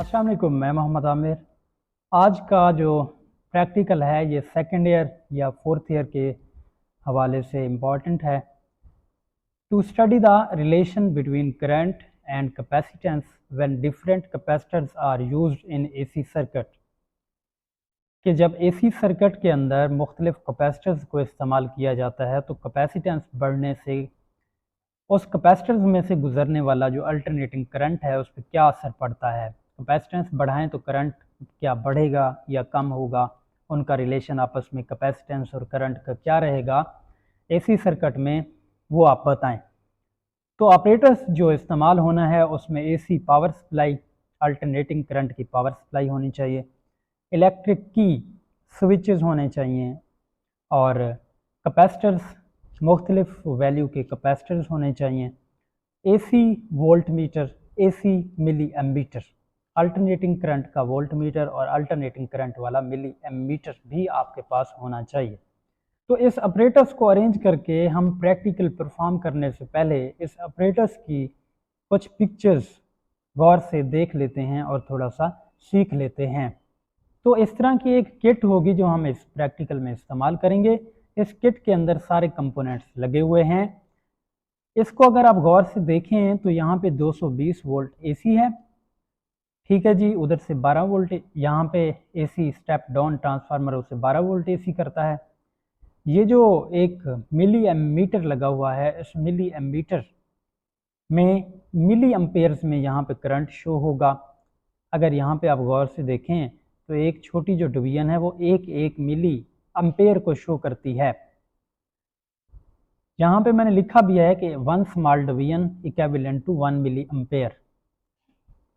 अस्सलाम वालेकुम, मैं मोहम्मद आमिर। आज का जो प्रैक्टिकल है ये सेकेंड ईयर या फोर्थ ईयर के हवाले से इम्पॉर्टेंट है। To study the relation between current and capacitance when different capacitors are used in AC circuit, कि जब एसी सर्किट के अंदर मुख्तलिफ कैपेसिटर्स को इस्तेमाल किया जाता है तो कैपेसिटेंस बढ़ने से उस कैपेसिटर्स में से गुजरने वाला जो अल्टरनेटिंग करंट है उस पर क्या असर पड़ता है। कैपेसिटेंस बढ़ाएं तो करंट क्या बढ़ेगा या कम होगा, उनका रिलेशन आपस में कैपेसिटेंस और करंट का क्या रहेगा एसी सर्किट में, वो आप बताएं। तो ऑपरेटर्स जो इस्तेमाल होना है उसमें AC power supply, alternating current की पावर सप्लाई होनी चाहिए, इलेक्ट्रिक की स्विचेस होने चाहिए और कैपेसिटर्स मुख्तलिफ वैल्यू के कैपेसिटर्स होने चाहिए, AC volt meter, AC milli ammeter, alternating current का वोल्ट मीटर और अल्टरनेटिंग करंट वाला मिली एमीटर भी आपके पास होना चाहिए। तो इस ऑपरेटर्स को अरेंज करके हम प्रैक्टिकल परफॉर्म करने से पहले इस ऑपरेटर्स की कुछ पिक्चर्स गौर से देख लेते हैं और थोड़ा सा सीख लेते हैं। तो इस तरह की एक किट होगी जो हम इस प्रैक्टिकल में इस्तेमाल करेंगे। इस किट के अंदर सारे कंपोनेंट्स लगे हुए हैं। इसको अगर आप गौर से देखें तो यहाँ पे 220 वोल्ट एसी है, ठीक है जी। उधर से 12 वोल्ट यहाँ पे एसी स्टेप डाउन ट्रांसफार्मर उसे 12 वोल्ट एसी करता है। ये जो एक मिली एमीटर लगा हुआ है, इस मिली एमीटर में मिली एम्पेयर्स में यहाँ पे करंट शो होगा। अगर यहाँ पे आप गौर से देखें तो एक छोटी जो डिवीजन है वो एक मिली एम्पेयर को शो करती है। यहाँ पे मैंने लिखा भी है कि 1 small division equivalent to 1 milli ampere.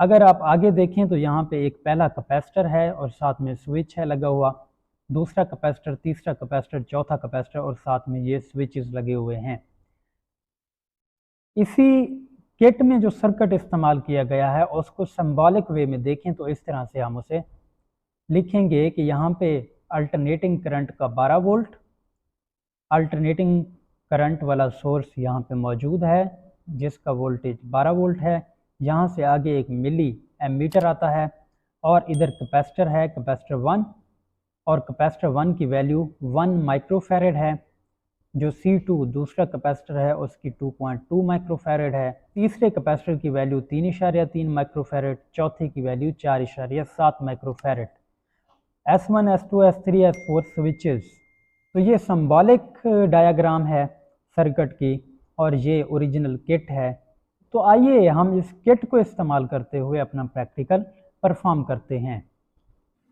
अगर आप आगे देखें तो यहाँ पे एक पहला कैपेसिटर है और साथ में स्विच है लगा हुआ, दूसरा कैपेसिटर, तीसरा कैपेसिटर, चौथा कैपेसिटर और साथ में ये स्विचेस लगे हुए हैं। इसी किट में जो सर्किट इस्तेमाल किया गया है उसको सिंबॉलिक वे में देखें तो इस तरह से हम उसे लिखेंगे कि यहाँ पे अल्टरनेटिंग करंट का 12 वोल्ट, अल्टरनेटिंग करंट वाला सोर्स यहाँ पे मौजूद है जिसका वोल्टेज 12 वोल्ट है। यहाँ से आगे एक मिली एमीटर आता है और इधर कैपेसिटर है, कैपेसिटर 1, और कैपेसिटर 1 की वैल्यू 1 माइक्रोफैरड है। जो C2 दूसरा कैपेसिटर है उसकी 2.2 माइक्रोफैरड है। तीसरे कैपेसिटर की वैल्यू 3.3 माइक्रोफैरड, चौथे की value 4.7 microfarad. S1, S2, S3, S4 switches. तो ये सिंबॉलिक डायग्राम है सर्किट की और ये ओरिजिनल किट है। तो आइए हम इस किट को इस्तेमाल करते हुए अपना प्रैक्टिकल परफॉर्म करते हैं।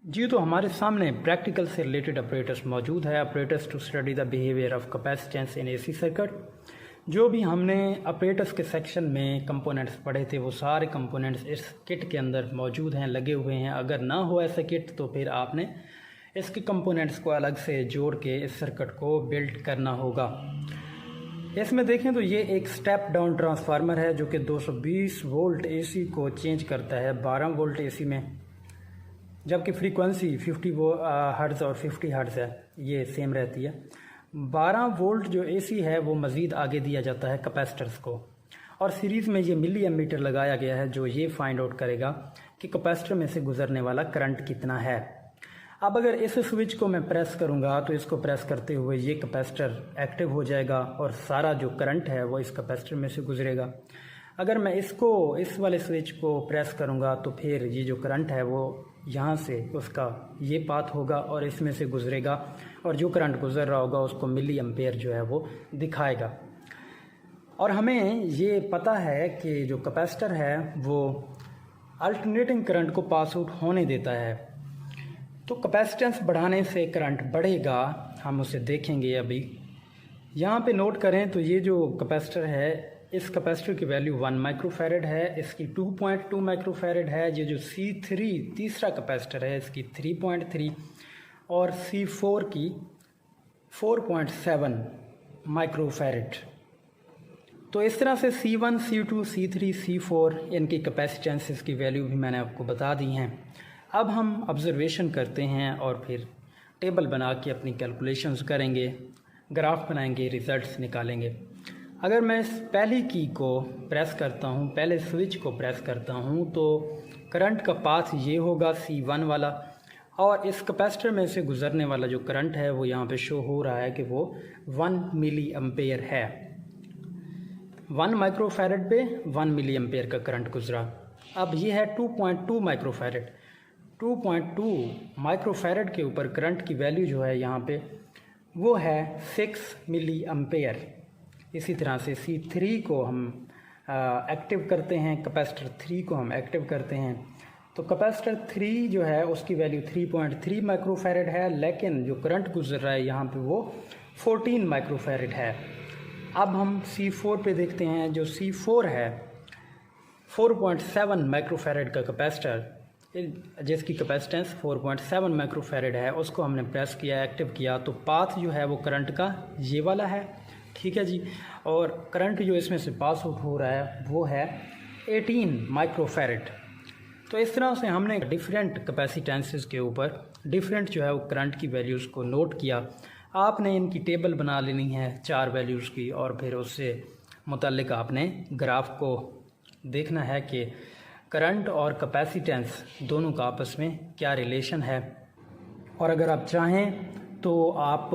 जी, तो हमारे सामने प्रैक्टिकल से रिलेटेड ऑपरेटर्स मौजूद है। Operators to study the behaviour of capacitance in AC circuit. जो भी हमने ऑपरेटर्स के सेक्शन में कंपोनेंट्स पढ़े थे वो सारे कंपोनेंट्स इस किट के अंदर मौजूद हैं, लगे हुए हैं। अगर ना हो ऐसा किट तो फिर आपने इसके कंपोनेंट्स को अलग से जोड़ के इस सर्किट को बिल्ड करना होगा। इसमें देखें तो ये एक स्टेप डाउन ट्रांसफार्मर है जो कि 220 वोल्ट एसी को चेंज करता है 12 वोल्ट एसी में, जबकि फ्रीक्वेंसी 50 हर्ट्ज़ और 50 हर्ट्ज़ है, ये सेम रहती है। 12 वोल्ट जो एसी है वो मज़ीद आगे दिया जाता है कैपेसिटर्स को, और सीरीज़ में ये मिली एमीटर लगाया गया है जो ये फाइंड आउट करेगा कि कैपेसिटर में से गुजरने वाला करंट कितना है। अब अगर इस स्विच को मैं प्रेस करूंगा तो इसको प्रेस करते हुए ये कैपेसिटर एक्टिव हो जाएगा और सारा जो करंट है वो इस कैपेसिटर में से गुजरेगा। अगर मैं इस वाले स्विच को प्रेस करूंगा तो फिर ये जो करंट है वो यहाँ से उसका ये पाथ होगा और इसमें से गुजरेगा, और जो करंट गुजर रहा होगा उसको मिली एम्पेयर जो है वो दिखाएगा। और हमें ये पता है कि जो कैपेसिटर है वो अल्टरनेटिंग करंट को पास आउट होने देता है। तो कैपेसिटेंस बढ़ाने से करंट बढ़ेगा, हम उसे देखेंगे अभी। यहाँ पे नोट करें तो ये जो कैपेसिटर है इस कैपेसिटर की वैल्यू 1 माइक्रोफैरड है, इसकी 2.2 माइक्रोफैरड है। ये जो C3 तीसरा कैपेसिटर है इसकी 3.3 और C4 की 4.7 माइक्रोफैरड। तो इस तरह से C1, C2, C3, C4 इनकी कैपेसिटेंसेस की वैल्यू भी मैंने आपको बता दी हैं। अब हम ऑब्जर्वेशन करते हैं और फिर टेबल बना के अपनी कैलकुलेशंस करेंगे, ग्राफ बनाएंगे, रिज़ल्ट्स निकालेंगे। अगर मैं इस पहली की को प्रेस करता हूँ, पहले स्विच को प्रेस करता हूँ, तो करंट का पाथ ये होगा C1 वाला, और इस कैपेसिटर में से गुजरने वाला जो करंट है वो यहाँ पे शो हो रहा है कि वो 1 मिली एम्पेयर है। 1 माइक्रोफैरड पे 1 मिली एम्पेयर का करंट गुजरा। अब ये है 2.2 माइक्रोफैरड। 2.2 माइक्रोफैरड के ऊपर करंट की वैल्यू जो है यहाँ पे वो है 6 मिली एम्पेयर। इसी तरह से C3 को हम एक्टिव करते हैं, कैपेसिटर 3 को हम एक्टिव करते हैं, तो कैपेसिटर 3 जो है उसकी वैल्यू 3.3 माइक्रोफैरड है, लेकिन जो करंट गुजर रहा है यहाँ पे वो 14 माइक्रोफैरड है। अब हम C4 पे देखते हैं। जो C4 है 4.7 माइक्रोफैरड का कैपेसिटर, जिसकी कैपेसिटेंस 4.7 माइक्रोफैरड है, उसको हमने प्रेस किया, एक्टिव किया, तो पाथ जो है वो करंट का ये वाला है। ठीक है जी। और करंट जो इसमें से पास आउट हो रहा है वो है 18 माइक्रोफैरड। तो इस तरह से हमने डिफरेंट कैपेसिटेंसेस के ऊपर डिफरेंट जो है वो करंट की वैल्यूज़ को नोट किया। आपने इनकी टेबल बना लेनी है 4 वैल्यूज़ की, और फिर उससे मुतल्लिक आपने ग्राफ को देखना है कि करंट और कैपेसिटेंस दोनों का आपस में क्या रिलेशन है। और अगर आप चाहें तो आप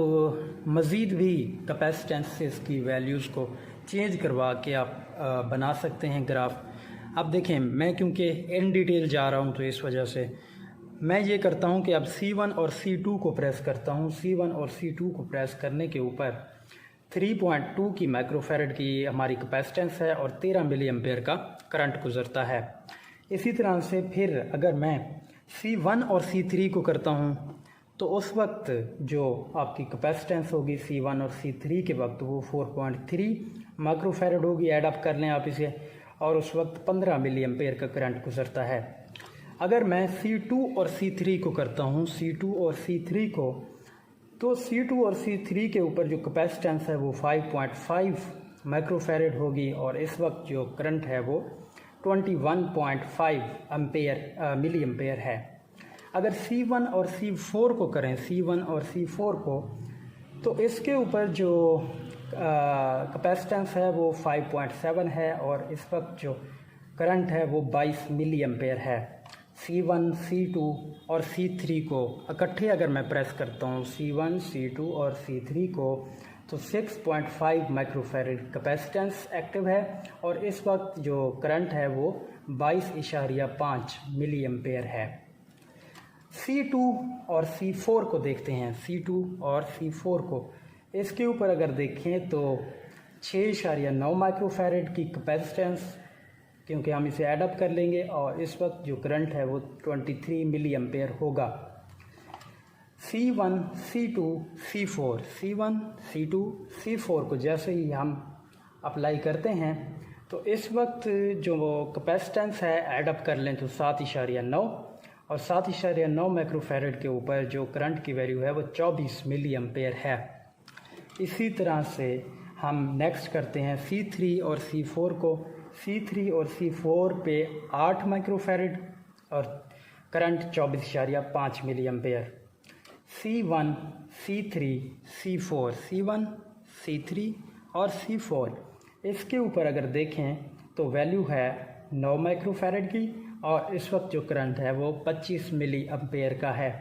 मज़ीद भी कैपेसिटेंसेस की वैल्यूज़ को चेंज करवा के आप बना सकते हैं ग्राफ। अब देखें, मैं क्योंकि इन डिटेल जा रहा हूं तो इस वजह से मैं ये करता हूं कि अब C1 और C2 को प्रेस करता हूं। C1 और C2 को प्रेस करने के ऊपर 3.2 की माइक्रोफैरड की हमारी कैपेसिटेंस है और 13 मिली एम्पेयर का करंट गुजरता है। इसी तरह से फिर अगर मैं C1 और C3 को करता हूँ तो उस वक्त जो आपकी कैपेसिटेंस होगी C1 और C3 के वक्त वो 4.3 माइक्रोफैरड होगी। ऐड अप कर लें आप इसे, और उस वक्त 15 मिली एम्पेयर का करंट गुजरता है। अगर मैं C2 और C3 को करता हूँ, C2 और C3 को, तो C2 और C3 के ऊपर जो कैपेसिटेंस है वो 5.5 माइक्रोफैरड होगी, और इस वक्त जो करंट है वो 21.5 मिली एम्पेयर है। अगर C1 और C4 को करें, C1 और C4 को, तो इसके ऊपर जो कैपेसिटेंस है वो 5.7 है, और इस वक्त जो करंट है वो 22 मिली एम्पेयर है। C1, C2 और C3 को इकट्ठे अगर मैं प्रेस करता हूँ, C1, C2 और C3 को, तो 6.5 माइक्रोफैरड कैपेसिटेंस एक्टिव है, और इस वक्त जो करंट है वो 22.5 मिली एम्पेयर है। C2 और C4 को देखते हैं। C2 और C4 को, इसके ऊपर अगर देखें तो 6.9 माइक्रोफैरड की कैपेसिटेंस, क्योंकि हम इसे ऐड अप कर लेंगे, और इस वक्त जो करंट है वो 23 मिली एम्पेयर होगा। C1, C2, C4, C1, C2, C4 को जैसे ही हम अप्लाई करते हैं तो इस वक्त जो कैपेसिटेंस है ऐड अप कर लें तो 7.9, और 7.9 माइक्रोफैरड के ऊपर जो करंट की वैल्यू है वो 24 मिली एम्पेयर है। इसी तरह से हम नेक्स्ट करते हैं C3 और C4 को। C3 और C4 पे 8 माइक्रोफैरड और करंट 24.5 मिली ampere. C1, C3, C4, C1, C3 और C4, इसके ऊपर अगर देखें तो वैल्यू है 9 माइक्रोफैरड की, और इस वक्त जो करंट है वो 25 मिली एम्पेयर का है।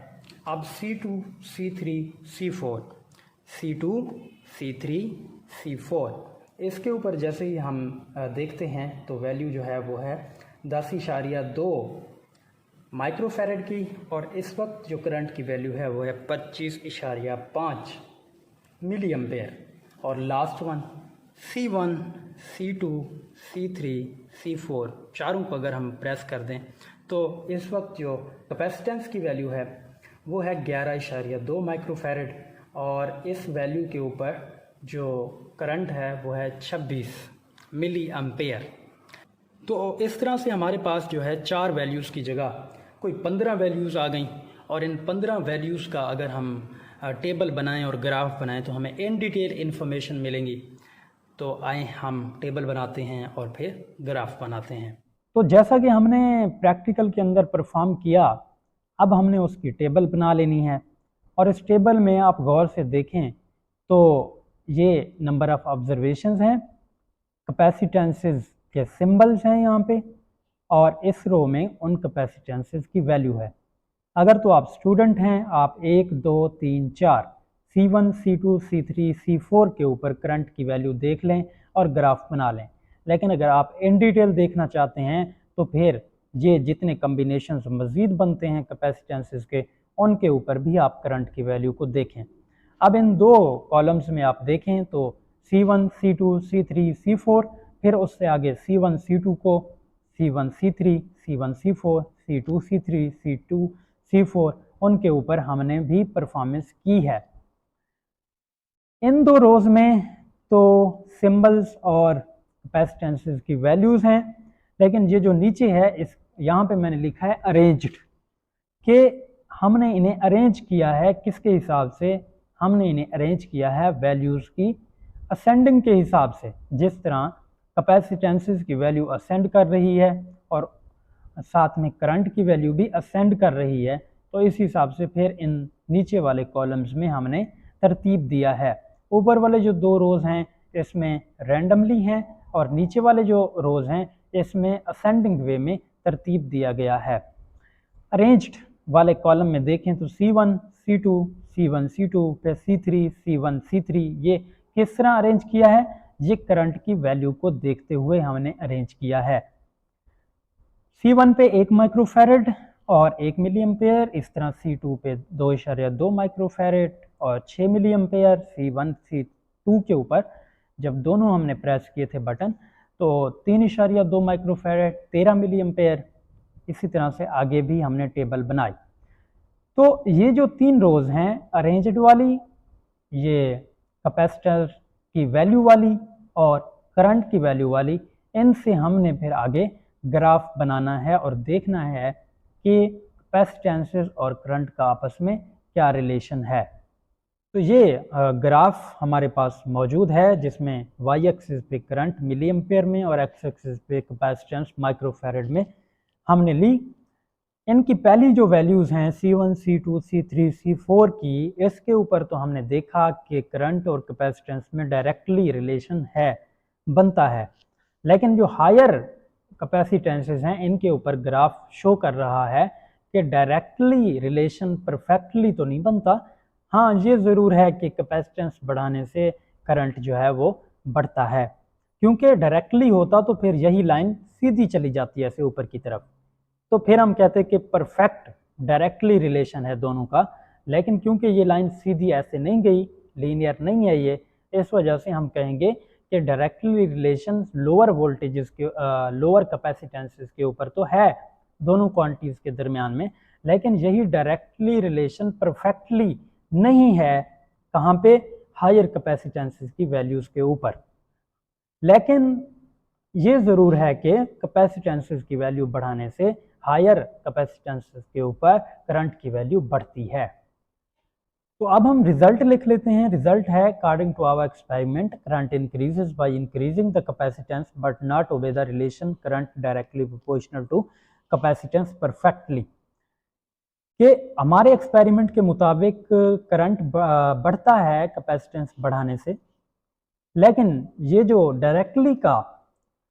अब C2, C3, C4, C2, C3, C4, इसके ऊपर जैसे ही हम देखते हैं तो वैल्यू जो है वो है 10.2 माइक्रोफैरड की, और इस वक्त जो करंट की वैल्यू है वो है 25.5 मिली एम्पेयर। और last one C1, C2, C3, C4, चारों को अगर हम प्रेस कर दें तो इस वक्त जो कैपेसिटेंस की वैल्यू है वो है 11.2 माइक्रोफैरड, और इस वैल्यू के ऊपर जो करंट है वो है 26 मिली एम्पेयर। तो इस तरह से हमारे पास जो है 4 वैल्यूज़ की जगह कोई 15 वैल्यूज़ आ गई, और इन 15 वैल्यूज़ का अगर हम टेबल बनाएं और ग्राफ बनाएं तो हमें इन डिटेल इन्फॉर्मेशन मिलेंगी। तो आए हम टेबल बनाते हैं और फिर ग्राफ बनाते हैं। तो जैसा कि हमने प्रैक्टिकल के अंदर परफॉर्म किया, अब हमने उसकी टेबल बना लेनी है, और इस टेबल में आप गौर से देखें तो ये नंबर ऑफ़ ऑब्जर्वेशंस हैं, कैपेसिटेंसेस के सिंबल्स हैं यहाँ पे, और इस रो में उन कैपेसिटेंसेस की वैल्यू है। अगर तो आप स्टूडेंट हैं, आप 1, 2, 3, 4 C1, C2, C3, C4 के ऊपर करंट की वैल्यू देख लें और ग्राफ बना लें। लेकिन अगर आप इन डिटेल देखना चाहते हैं तो फिर ये जितने कम्बिनेशंस मज़ीद बनते हैं कैपेसिटेंसेस के, उनके ऊपर भी आप करंट की वैल्यू को देखें। अब इन दो कॉलम्स में आप देखें तो C1, C2, C3, C4, फिर उससे आगे C1, C2 को C1, C3, C1, C4, C2, C3, C2, C4 उनके ऊपर हमने भी परफॉर्मेंस की है। इन दो रोज में तो सिंबल्स और कैपेसिटेंसेस की वैल्यूज़ हैं, लेकिन ये जो नीचे है इस यहाँ पे मैंने लिखा है अरेंज्ड, कि हमने इन्हें अरेंज किया है किसके हिसाब से, हमने इन्हें अरेंज किया है वैल्यूज़ की असेंडिंग के हिसाब से। जिस तरह कैपेसिटेंसेस की वैल्यू असेंड कर रही है और साथ में करंट की वैल्यू भी असेंड कर रही है, तो इस हिसाब से फिर इन नीचे वाले कॉलम्स में हमने तरतीब दिया है। ऊपर वाले जो दो रोज़ हैं इसमें रैंडमली हैं और नीचे वाले जो रोज़ हैं इसमें असेंडिंग वे में तरतीब दिया गया है। अरेंज्ड वाले कॉलम में देखें तो C1, C2, C1, C2 फिर C3, C1, C3, ये किस तरह अरेंज किया है, ये करंट की वैल्यू को देखते हुए हमने अरेंज किया है। C1 पे 1 माइक्रोफैरड और 1 मिली एम्पेयर, इस तरह C2 पे 2.2 माइक्रोफैरड और 6 मिली एम्पेयर। C1, C2 के ऊपर जब दोनों हमने प्रेस किए थे बटन तो 3.2 माइक्रोफैरड, 13 मिली एम्पेयर। इसी तरह से आगे भी हमने टेबल बनाई। तो ये जो तीन रोज हैं, अरेंज्ड वाली, ये कैपेसिटर की वैल्यू वाली और करंट की वैल्यू वाली, इनसे हमने फिर आगे ग्राफ बनाना है और देखना है कि कैपेसिटेंसेस और करंट का आपस में क्या रिलेशन है। तो ये ग्राफ हमारे पास मौजूद है जिसमें वाई एक्सिस पे करंट मिली एम्पेयर में और एक्स एक्सिस पे कैपेसिटेंस माइक्रोफैरड में हमने ली। इनकी पहली जो वैल्यूज़ हैं C1, C2, C3, C4 की, इसके ऊपर तो हमने देखा कि करंट और कैपेसिटेंस में डायरेक्टली रिलेशन है, बनता है। लेकिन जो हायर कैपेसिटेंसेस हैं इनके ऊपर ग्राफ शो कर रहा है कि डायरेक्टली रिलेशन परफेक्टली तो नहीं बनता। हाँ, ये ज़रूर है कि कैपेसिटेंस बढ़ाने से करंट जो है वो बढ़ता है, क्योंकि डायरेक्टली होता तो फिर यही लाइन सीधी चली जाती है ऐसे ऊपर की तरफ, तो फिर हम कहते हैं कि परफेक्ट डायरेक्टली रिलेशन है दोनों का। लेकिन क्योंकि ये लाइन सीधी ऐसे नहीं गई, लीनियर नहीं है ये, इस वजह से हम कहेंगे कि डायरेक्टली रिलेशन लोअर वोल्टेजेस के लोअर कैपेसिटेंसेस के ऊपर तो है दोनों क्वांटिटीज़ के दरमियान में, लेकिन यही डायरेक्टली रिलेशन परफेक्टली नहीं है कहाँ पे, हायर कैपेसिटेंसेस की वैल्यूज़ के ऊपर। लेकिन ये ज़रूर है कि कैपेसिटेंसेस की वैल्यू बढ़ाने से हायर कैपेसिटेंसेस के ऊपर करंट की वैल्यू बढ़ती है। तो अब हम रिजल्ट लिख लेते हैं। रिजल्ट है, according to our experiment current increases by increasing the capacitance but not obey the relation current directly proportional to capacitance perfectly. कि हमारे एक्सपेरिमेंट के मुताबिक करंट बढ़ता है कैपेसिटेंस बढ़ाने से, लेकिन ये जो डायरेक्टली का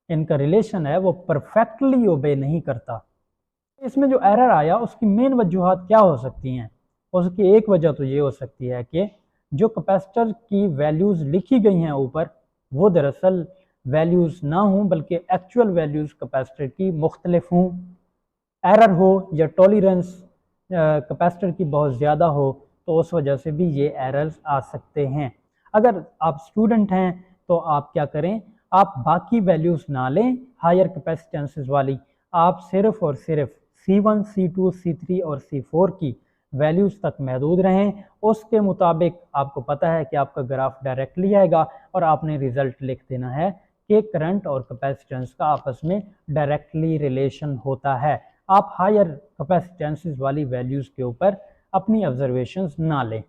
इनका रिलेशन है वो परफेक्टली ओबे नहीं करता। इसमें जो एरर आया उसकी मेन वजूहात क्या हो सकती हैं? उसकी एक वजह तो ये हो सकती है कि जो कैपेसिटर की वैल्यूज़ लिखी गई हैं ऊपर, वो दरअसल वैल्यूज़ ना हों बल्कि एक्चुअल वैल्यूज़ कैपेसिटर की मुख्तलिफ हों, एरर हो या टॉलरेंस कैपेसिटर की बहुत ज़्यादा हो, तो उस वजह से भी ये एरर्स आ सकते हैं। अगर आप स्टूडेंट हैं तो आप क्या करें, आप बाकी वैल्यूज़ ना लें हायर कैपेसिटेंसेस वाली, आप सिर्फ़ और सिर्फ C1, C2, C3 और C4 की वैल्यूज़ तक महदूद रहें। उसके मुताबिक आपको पता है कि आपका ग्राफ डायरेक्टली आएगा और आपने रिज़ल्ट लिख देना है कि करंट और कैपेसिटेंस का आपस में डायरेक्टली रिलेशन होता है। आप हायर कैपेसिटेंसेस वाली वैल्यूज़ के ऊपर अपनी ऑब्जर्वेशंस ना लें।